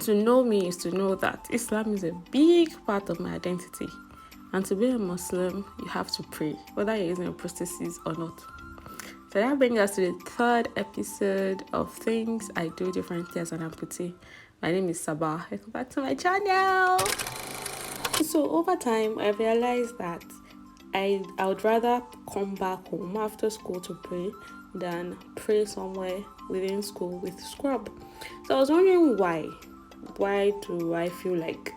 to know me is to know that Islam is a big part of my identity. And to be a Muslim, you have to pray, whether you're using a prosthesis or not. So that brings us to the third episode of things I do differently as an amputee. My name is Sabah. Welcome back to my channel. So over time, I realized that I would rather come back home after school to pray than pray somewhere within school with scrub. So I was wondering why. Why do I feel like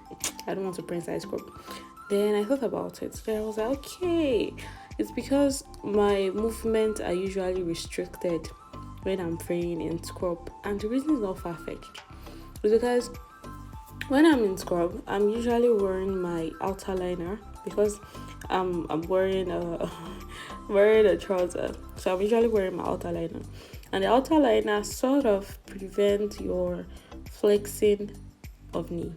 I don't want to pray inside scrub? Then I thought about it. Then I was like, okay, it's because my movements are usually restricted when I'm praying in scrub. And the reason is not far-fetched. It's because when I'm in scrub, I'm usually wearing my outer liner because I'm wearing a trouser. So I'm usually wearing my outer liner. And the outer liner sort of prevents your flexing of knee.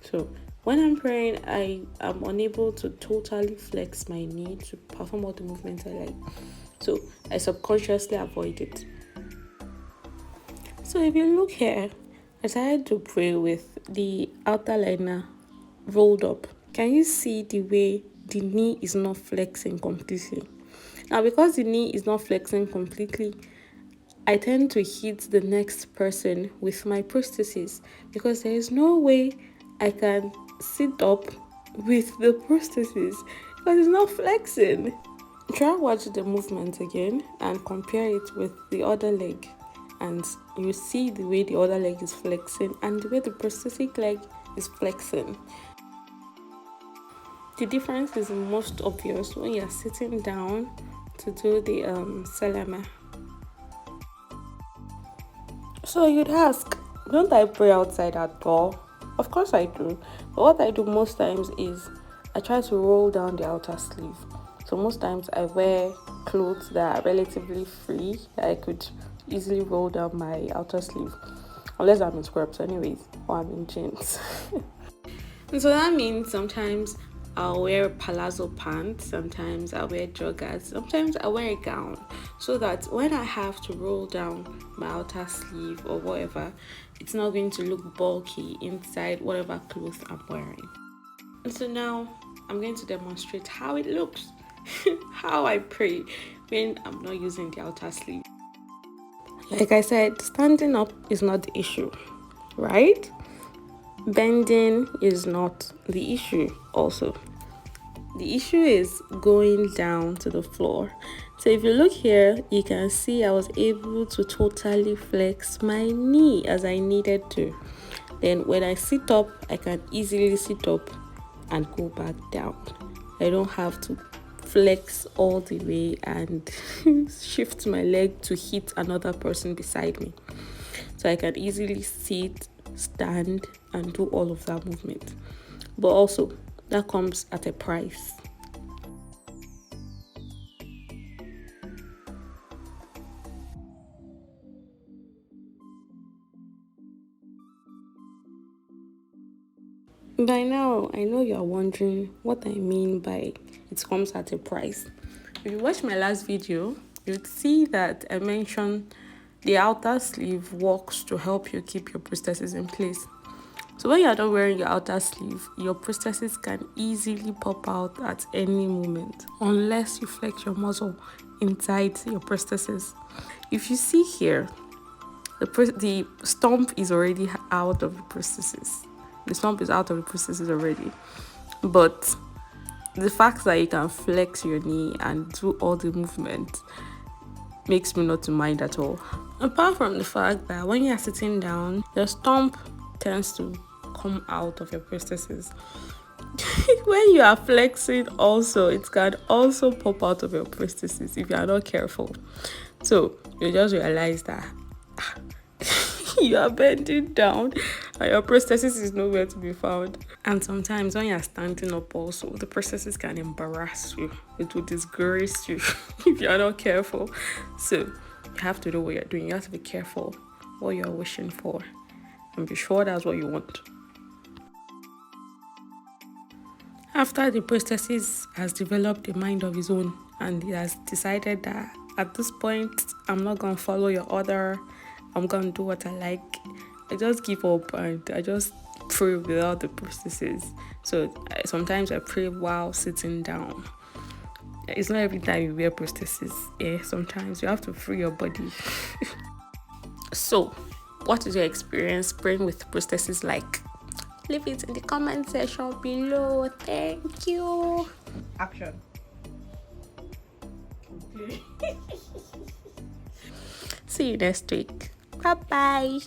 So when I'm praying, I am unable to totally flex my knee to perform all the movements I like. So I subconsciously avoid it. So if you look here, I decided to pray with the outer liner rolled up. Can you see the way the knee is not flexing completely? Now, because the knee is not flexing completely, I tend to hit the next person with my prosthesis because there is no way I can sit up with the prosthesis because it's not flexing. Try watch the movement again and compare it with the other leg, and you see the way the other leg is flexing and the way the prosthetic leg is flexing. The difference is most obvious when you're sitting down to do the salama. So you'd ask, don't I pray outside at all? Of course I do. But what I do most times is I try to roll down the outer sleeve. So most times I wear clothes that are relatively free, that I could easily roll down my outer sleeve. Unless I'm in scrubs anyways, or I'm in jeans. And so that means sometimes I'll wear palazzo pants, sometimes I'll wear joggers, sometimes I wear a gown, so that when I have to roll down my outer sleeve or whatever, it's not going to look bulky inside whatever clothes I'm wearing. And so now I'm going to demonstrate how it looks, how I pray when I'm not using the outer sleeve. Like I said, standing up is not the issue, right? Bending is not the issue also. The issue is going down to the floor. So if you look here, you can see I was able to totally flex my knee as I needed to. Then when I sit up, I can easily sit up and go back down. I don't have to flex all the way and shift my leg to hit another person beside me. So I can easily sit, stand, and do all of that movement. But also, that comes at a price. By now, I know you're wondering what I mean by it comes at a price. If you watch my last video, you'd see that I mentioned the outer sleeve works to help you keep your prosthesis in place. So when you're not wearing your outer sleeve, your prosthesis can easily pop out at any moment unless you flex your muscle inside your prosthesis. If you see here, the stump is already out of the prosthesis. The stump is out of the prosthesis already. But the fact that you can flex your knee and do all the movement makes me not to mind at all. Apart from the fact that when you're sitting down, your stump tends to come out of your prosthesis. When you are flexing also, it can also pop out of your prosthesis if you are not careful. So you just realize that you are bending down and your prosthesis is nowhere to be found. And sometimes when you're standing up also, the prosthesis can embarrass you. It will disgrace you if you're not careful. So you have to know what you're doing. You have to be careful what you're wishing for and be sure that's what you want. After the prosthesis has developed a mind of his own and he has decided that at this point, I'm not going to follow your order, I'm going to do what I like, I just give up and I just pray without the prosthesis. So sometimes I pray while sitting down. It's not every time you wear prosthesis. Yeah, sometimes you have to free your body. So, what is your experience praying with prosthesis like? Leave it in the comment section below. Thank you. Action. See you next week. Bye bye.